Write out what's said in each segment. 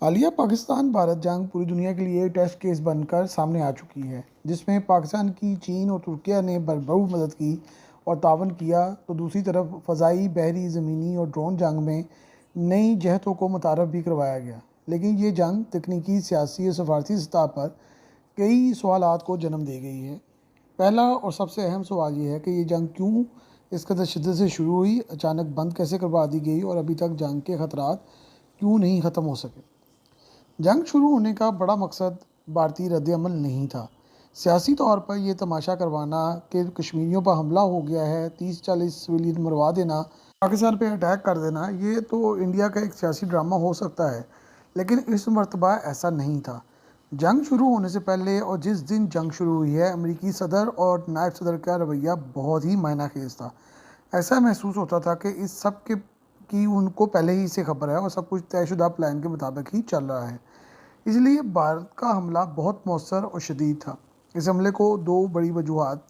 हालिया पाकिस्तान भारत जंग पूरी दुनिया के लिए टेस्ट केस बनकर सामने आ चुकी है, जिसमें पाकिस्तान की चीन और तुर्किया ने भरपूर मदद की और तावन किया, तो दूसरी तरफ फ़ज़ाई, बहरी, ज़मीनी और ड्रोन जंग में नई जहतों को मुतारफ़ भी करवाया गया। लेकिन ये जंग तकनीकी, सियासी और सफारती सतह पर कई सवालात को जन्म दे गई है। पहला और सबसे अहम सवाल ये है कि ये जंग क्यों इस कदर शिद्दत से शुरू हुई, अचानक बंद कैसे करवा दी गई और अभी तक जंग के ख़तरात क्यों नहीं ख़त्म हो सके। जंग शुरू होने का बड़ा मकसद भारतीय रद्द-ए-अमल नहीं था। सियासी तौर पर यह तमाशा करवाना कि कश्मीरियों पर हमला हो गया है, 30-40 सिविलियन मरवा देना, पाकिस्तान पे अटैक कर देना, ये तो इंडिया का एक सियासी ड्रामा हो सकता है, लेकिन इस मरतबा ऐसा नहीं था। जंग शुरू होने से पहले और जिस दिन जंग शुरू हुई है, अमरीकी सदर और नायब सदर का रवैया बहुत ही मायना-खेज था। ऐसा महसूस होता था कि इस सब के की उनको पहले ही से खबर है और सब कुछ तयशुदा प्लान के मुताबिक ही चल रहा है। इसलिए भारत का हमला बहुत मौसर और शदीद था। इस हमले को दो बड़ी वजूहात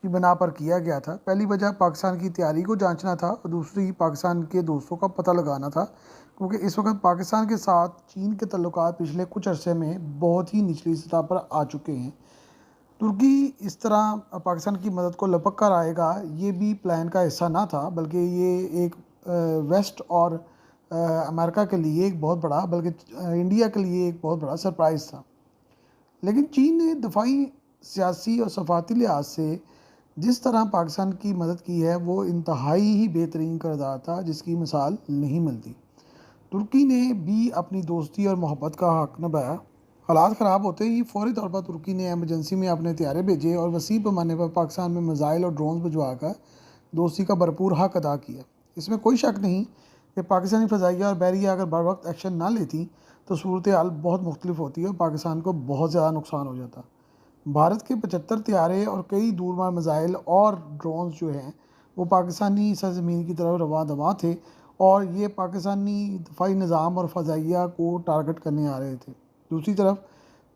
की बिना पर किया गया था। पहली वजह पाकिस्तान की तैयारी को जांचना था और दूसरी पाकिस्तान के दोस्तों का पता लगाना था, क्योंकि इस वक्त पाकिस्तान के साथ चीन के तल्लुकात पिछले कुछ अरसे में बहुत ही निचली सतह पर आ चुके हैं। तुर्की इस तरह पाकिस्तान की मदद को लपक कर आएगा, ये भी प्लान का हिस्सा ना था, बल्कि ये एक वेस्ट और अमेरिका के लिए एक बहुत बड़ा, बल्कि इंडिया के लिए एक बहुत बड़ा सरप्राइज़ था। लेकिन चीन ने दफाई, सियासी और सफारती लिहाज से जिस तरह पाकिस्तान की मदद की है, वो इंतहाई ही बेहतरीन किरदार था, जिसकी मिसाल नहीं मिलती। तुर्की ने भी अपनी दोस्ती और मोहब्बत का हक निभाया। हालात ख़राब होते ही फौरी तौर पर तुर्की ने एमरजेंसी में अपने हथियारे भेजे और वसी पैमाने पर पाकिस्तान में मिसाइल और ड्रोन भिजवा कर दोस्ती का भरपूर हक अदा किया। इसमें कोई शक नहीं कि पाकिस्तानी फ़ज़ाइया और बहरिया अगर बर वक्त एक्शन ना लेती तो सूरत हाल बहुत मुख्तलिफ होती है और पाकिस्तान को बहुत ज़्यादा नुकसान हो जाता। भारत के 75 तैयारे और कई दूरमार मिसाइल और ड्रोन्स जो हैं, वो पाकिस्तानी सरजमीन की तरफ रवा दवा थे और ये पाकिस्तानी दफाई निज़ाम और फ़ज़ाइया को टारगेट करने आ रहे थे। दूसरी तरफ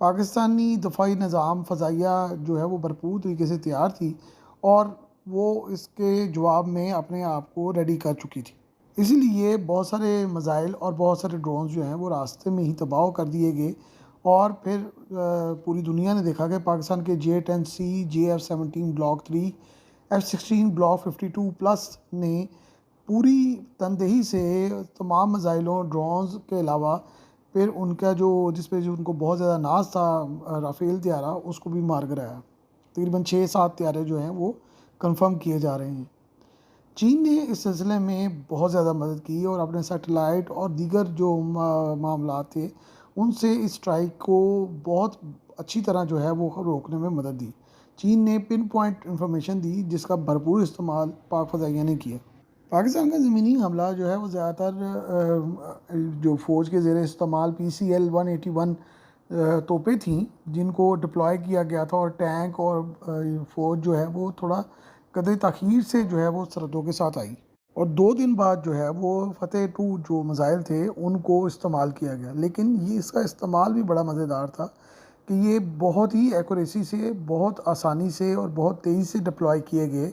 पाकिस्तानी दफाई निज़ाम, फ़ज़ाइया जो है वो भरपूर तरीके से तैयार थी और वो इसके जवाब में अपने आप को रेडी कर चुकी थी। इसीलिए बहुत सारे मिसाइल और बहुत सारे ड्रोन्स जो हैं वो रास्ते में ही तबाह कर दिए गए और फिर पूरी दुनिया ने देखा कि पाकिस्तान के J-10C, JF-17 block 3, F-16 block 52 plus ने पूरी तनदेही से तमाम मिसाइलों, ड्रोन्स के अलावा फिर उनका जिस पे जो उनको बहुत ज़्यादा नाज था, राफ़ेल त्यारा, उसको भी मार गिराया। तकरीबन 6-7 त्यारे जो हैं वो कंफर्म किए जा रहे हैं। चीन ने इस सिलसिले में बहुत ज़्यादा मदद की और अपने सैटेलाइट और दीगर जो मामलात थे, उनसे इस स्ट्राइक को बहुत अच्छी तरह जो है वो रोकने में मदद दी। चीन ने पिन पॉइंट इंफॉर्मेशन दी, जिसका भरपूर इस्तेमाल पाक फ़ज़ाइया ने किया। पाकिस्तान का ज़मीनी हमला जो है वो ज़्यादातर जो फ़ौज के ज़ेर इस्तेमाल PCL-181 तोपें थीं, जिनको डिप्लॉय किया गया था और टैंक और फ़ौज जो है वो थोड़ा कदर तख़ीर से जो है वो सरहदों के साथ आई और 2 दिन बाद जो है वो फ़तेह 2 जो मिसाइल थे उनको इस्तेमाल किया गया। लेकिन ये इसका इस्तेमाल भी बड़ा मज़ेदार था कि ये बहुत ही एक्यूरेसी से, बहुत आसानी से और बहुत तेज़ी से डिप्लॉय किए गए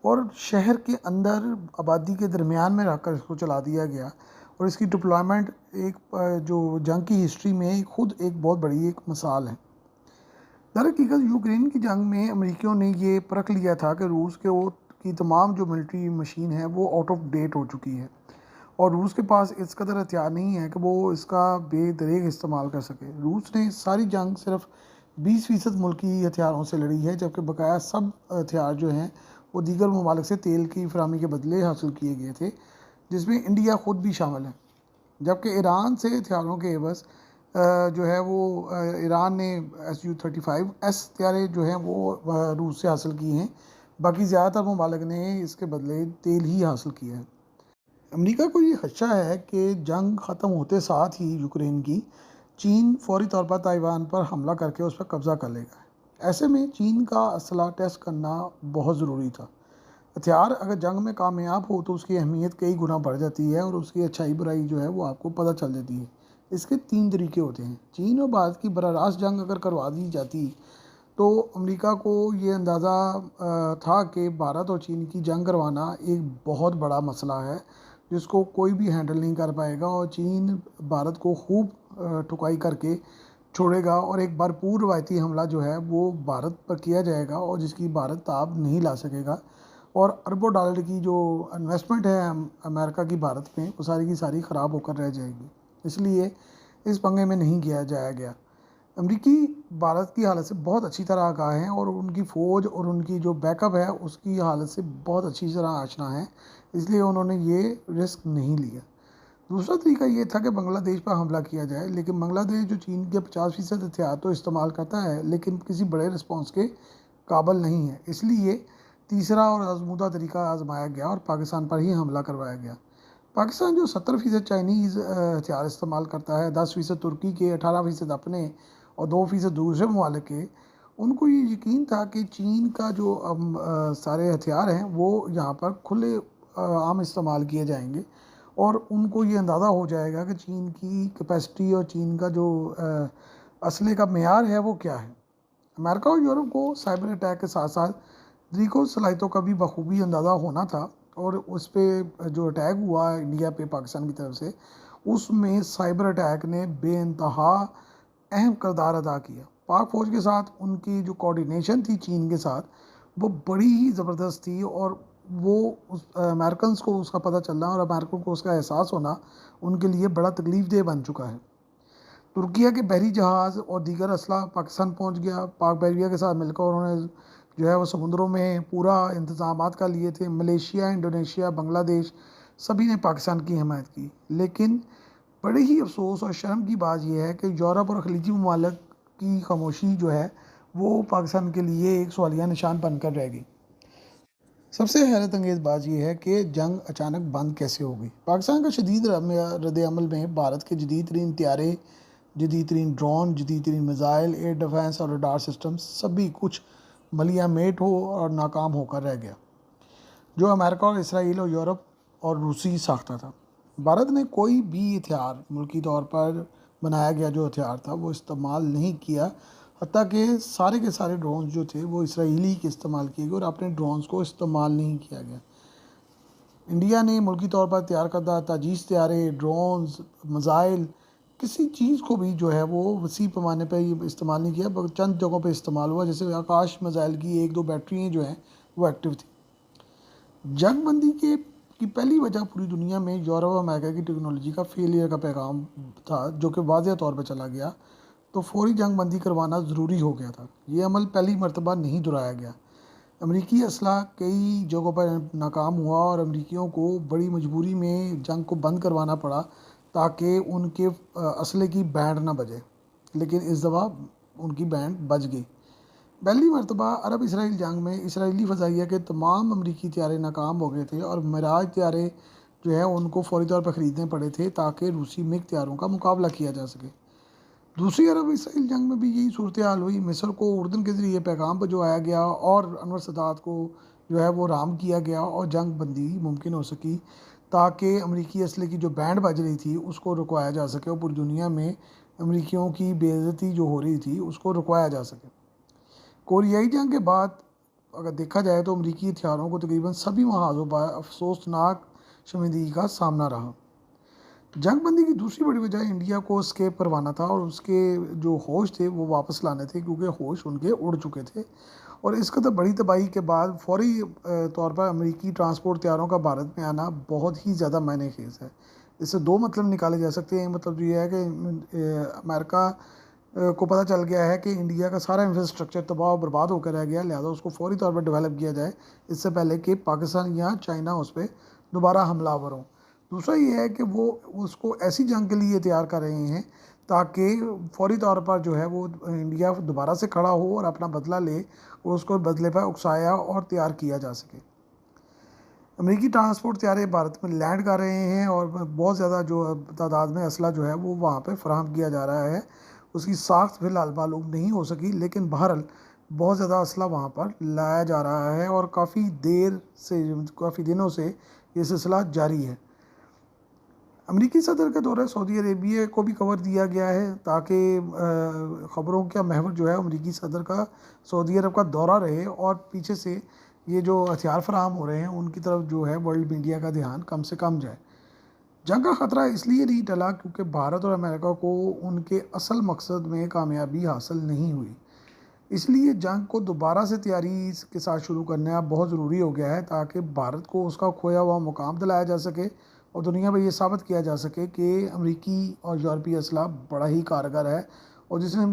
और शहर के अंदर आबादी के दरमियान में रख कर इसको चला दिया गया और इसकी डिप्लॉयमेंट जो जंग की हिस्ट्री में खुद एक बहुत बड़ी एक मिसाल है। दरहकीकत यूक्रेन की जंग में अमेरिकियों ने ये परख लिया था कि रूस की तमाम जो मिलिट्री मशीन है वो आउट ऑफ डेट हो चुकी है और रूस के पास इस कदर हथियार नहीं है कि वो इसका बेदरेग इस्तेमाल कर सके। रूस ने सारी जंग सिर्फ 20% मुल्की हथियारों से लड़ी है, जबकि बकाया सब हथियार जो हैं वो दीगर ममालिक से तेल की फराहमी के बदले हासिल किए गए थे, जिसमें इंडिया ख़ुद भी शामिल है। जबकि ईरान से हथियारों के एवज़ जो है वो ईरान ने Su-35S हथियारे जो हैं वो रूस से हासिल किए हैं। बाकी ज़्यादातर ममालिक ने इसके बदले तेल ही हासिल किया है। अमेरिका को ये खदशा है कि जंग ख़त्म होते साथ ही यूक्रेन की चीन फौरी तौर पर ताइवान पर हमला करके उस पर कब्ज़ा कर लेगा। ऐसे में चीन का असला टेस्ट करना बहुत ज़रूरी था। हथियार अगर जंग में कामयाब हो तो उसकी अहमियत कई गुना बढ़ जाती है और उसकी अच्छाई बुराई जो है वो आपको पता चल जाती है। इसके 3 तरीके होते हैं। चीन और भारत की बराह रास्त जंग अगर करवा दी जाती तो अमेरिका को ये अंदाज़ा था कि भारत और चीन की जंग करवाना एक बहुत बड़ा मसला है, जिसको कोई भी हैंडल नहीं कर पाएगा और चीन भारत को खूब ठुकाई करके छोड़ेगा और एक भरपूर रवायती हमला जो है वो भारत पर किया जाएगा और जिसकी भारत ताब नहीं ला सकेगा और अरबों डॉलर की जो इन्वेस्टमेंट है अमेरिका की भारत में वो सारी की सारी ख़राब होकर रह जाएगी। इसलिए इस पंगे में नहीं किया जाया गया। अमरीकी भारत की हालत से बहुत अच्छी तरह आगाह हैं और उनकी फ़ौज और उनकी जो बैकअप है उसकी हालत से बहुत अच्छी तरह आशना है, इसलिए उन्होंने ये रिस्क नहीं लिया। दूसरा तरीका ये था कि बांग्लादेश पर हमला किया जाए, लेकिन बांग्लादेश जो चीन के 50% हथियार तो इस्तेमाल करता है लेकिन किसी बड़े रिस्पॉन्स के काबिल नहीं है। इसलिए तीसरा और आजमूदा तरीका आजमाया गया और पाकिस्तान पर ही हमला करवाया गया। पाकिस्तान जो 70% चाइनीज़ हथियार इस्तेमाल करता है, 10% तुर्की के, 18% अपने और 2% दूसरे ममालिक के, उनको ये यकीन था कि चीन का जो सारे हथियार हैं वो यहाँ पर खुले आम इस्तेमाल किए जाएंगे और उनको ये अंदाज़ा हो जाएगा कि चीन की कैपेसिटी और चीन का जो असले का मेयार है वो क्या है। अमेरिका और यूरोप को साइबर अटैक के साथ साथ तरीक़ों सलाहियतों का भी बखूबी अंदाज़ा होना था और उस पर जो अटैक हुआ इंडिया पे पाकिस्तान की तरफ से, उसमें साइबर अटैक ने बेइंतहा अहम किरदार अदा किया। पाक फ़ौज के साथ उनकी जो कोऑर्डिनेशन थी चीन के साथ वो बड़ी ही ज़बरदस्त थी और वो उस अमेरिकन को उसका पता चलना और अमेरिकन को उसका एहसास होना उनके लिए बड़ा तकलीफ देह बन चुका है। तुर्किया के बहरी जहाज़ और दीगर असला पाकिस्तान पहुंच गया। पाक बहरिया के साथ मिलकर उन्होंने जो है वो समुद्रों में पूरा इंतजामात कर लिए थे। मलेशिया, इंडोनेशिया, बांग्लादेश सभी ने पाकिस्तान की हिमायत की। लेकिन बड़े ही अफसोस और शर्म की बात यह है कि यूरोप और खलीजी ममालिक की खामोशी जो है वो पाकिस्तान के लिए एक सवालिया निशान बनकर रह गई। सबसे हैरत अंगेज़ बात यह है कि जंग अचानक बंद कैसे हो गई। पाकिस्तान का शदीद रद्द अमल में भारत के जदीद तरीन त्यारे, जदीद तरीन ड्रोन, जदीद तरीन मिज़ाइल, एयर डिफेंस और रडार सिस्टम सभी कुछ मलिया मेट हो और नाकाम होकर रह गया, जो अमेरिका और इसराइल और यूरोप और रूसी साख्ता था। भारत ने कोई भी हथियार मुल्की तौर पर बनाया गया जो हथियार था वो इस्तेमाल नहीं किया, हत्ता कि सारे के सारे ड्रोन्स जो थे वो इसराइली के इस्तेमाल किए गए और अपने ड्रोन्स को इस्तेमाल नहीं किया गया। इंडिया ने मुल्की तौर पर तैयार करदा ताजीज़ त्यारे, ड्रोन्स, मिज़ाइल किसी चीज़ को भी जो है वो वसी पैमाने पर इस्तेमाल नहीं किया, बल्कि चंद जगहों पर इस्तेमाल हुआ। जैसे आकाश मिज़ाइल की 1-2 बैटरियाँ जो हैं वो एक्टिव थी। जंग बंदी की पहली वजह पूरी दुनिया में यूरोप और अमेरिका की टेक्नोलॉजी का फेलियर का पैगाम था, जो कि वाज़ेह तौर पर चला गया, तो फौरी जंग बंदी करवाना ज़रूरी हो गया था। ये अमल पहली मरतबा नहीं दोहराया गया। अमरीकी असला कई जगहों पर नाकाम हुआ और अमरीकियों को बड़ी मजबूरी में जंग को बंद करवाना पड़ा ताकि उनके असले की बैंड ना बजे, लेकिन इस दफ़ा उनकी बैंड बज गई। पहली मरतबा अरब इसराइल जंग में इसराइली फ़ज़ाइया के तमाम अमरीकी त्यारे नाकाम हो गए थे और मिराज त्यारे जो है उनको फौरी तौर पर ख़रीदने पड़े थे ताकि रूसी मिग त्यारों का मुकाबला किया जा सके। दूसरी अरब इसराइल जंग में भी यही सूरत हाल हुई। मिस्र को उर्दन के ज़रिए पैगाम भिजवाया गया और अनवर सदात को जो है वो राम किया गया और जंग बंदी मुमकिन हो सकी ताकि अमरीकी असले की जो बैंड बज रही थी उसको रुकवाया जा सके और पूरी दुनिया में अमरीकियों की बेइज्जती जो हो रही थी उसको रुकवाया जा सके। कोरियाई जंग के बाद अगर देखा जाए तो अमरीकी हथियारों को तकरीबन सभी महाजों पर अफसोसनाक शर्मिंदगी का सामना रहा। जंग बंदी की दूसरी बड़ी वजह इंडिया को स्केप करवाना था और उसके जो होश थे वो वापस लाने थे, क्योंकि होश उनके उड़ चुके थे और इस कदर बड़ी तबाही के बाद फौरी तौर पर अमेरिकी ट्रांसपोर्ट तैयारों का भारत में आना बहुत ही ज़्यादा मायने खेज है। इससे दो मतलब निकाले जा सकते हैं। मतलब ये है कि अमेरिका को पता चल गया है कि इंडिया का सारा इंफ्रास्ट्रक्चर तबाह और बर्बाद होकर रह गया, लिहाजा उसको फौरी तौर पर डेवलप किया जाए इससे पहले कि पाकिस्तान या चाइना उस पर दोबारा हमलावर हों। दूसरा ये है कि वो उसको ऐसी जंग के लिए तैयार कर रहे हैं ताकि फौरी तौर पर जो है वो इंडिया दोबारा से खड़ा हो और अपना बदला ले और उसको बदले पर उकसाया और तैयार किया जा सके। अमेरिकी ट्रांसपोर्ट तैयारे भारत में लैंड कर रहे हैं और बहुत ज़्यादा जो तादाद में असला जो है वो वहाँ पे फराहम किया जा रहा है। उसकी साख्त फिलहाल मालूम नहीं हो सकी, लेकिन बहरहाल बहुत ज़्यादा असला वहाँ पर लाया जा रहा है और काफ़ी दिनों से ये सिलसिला जारी है। अमेरिकी सदर का दौरा सऊदी अरेबिया को भी कवर दिया गया है ताकि ख़बरों का महवर जो है अमेरिकी सदर का सऊदी अरब का दौरा रहे और पीछे से ये जो हथियार फराहम हो रहे हैं उनकी तरफ जो है वर्ल्ड मीडिया का ध्यान कम से कम जाए। जंग का ख़तरा इसलिए नहीं टला क्योंकि भारत और अमेरिका को उनके असल मकसद में कामयाबी हासिल नहीं हुई। इसलिए जंग को दोबारा से तैयारी के साथ शुरू करना बहुत ज़रूरी हो गया है ताकि भारत को उसका खोया हुआ मुकाम दिलाया जा सके और दुनिया में ये साबित किया जा सके कि अमेरिकी और यूरोपीय असला बड़ा ही कारगर है और जिसने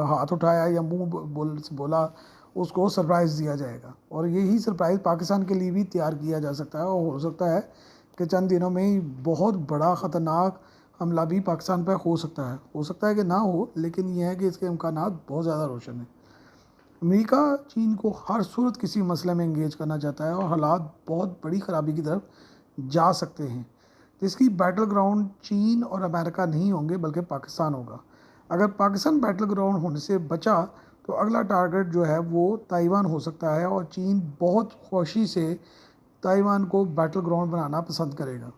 हाथ उठाया या बोला उसको सरप्राइज़ दिया जाएगा। और यही सरप्राइज़ पाकिस्तान के लिए भी तैयार किया जा सकता है और हो सकता है कि चंद दिनों में ही बहुत बड़ा ख़तरनाक हमला भी पाकिस्तान पर हो सकता है कि ना हो, लेकिन यह है कि इसके इम्कानात बहुत ज़्यादा रोशन हैं। अमेरिका चीन को हर सूरत किसी मसले में इंगेज करना चाहता है और हालात बहुत बड़ी ख़राबी की तरफ जा सकते हैं, जिसकी बैटल ग्राउंड चीन और अमेरिका नहीं होंगे बल्कि पाकिस्तान होगा। अगर पाकिस्तान बैटल ग्राउंड होने से बचा तो अगला टारगेट जो है वो ताइवान हो सकता है और चीन बहुत खुशी से ताइवान को बैटल ग्राउंड बनाना पसंद करेगा।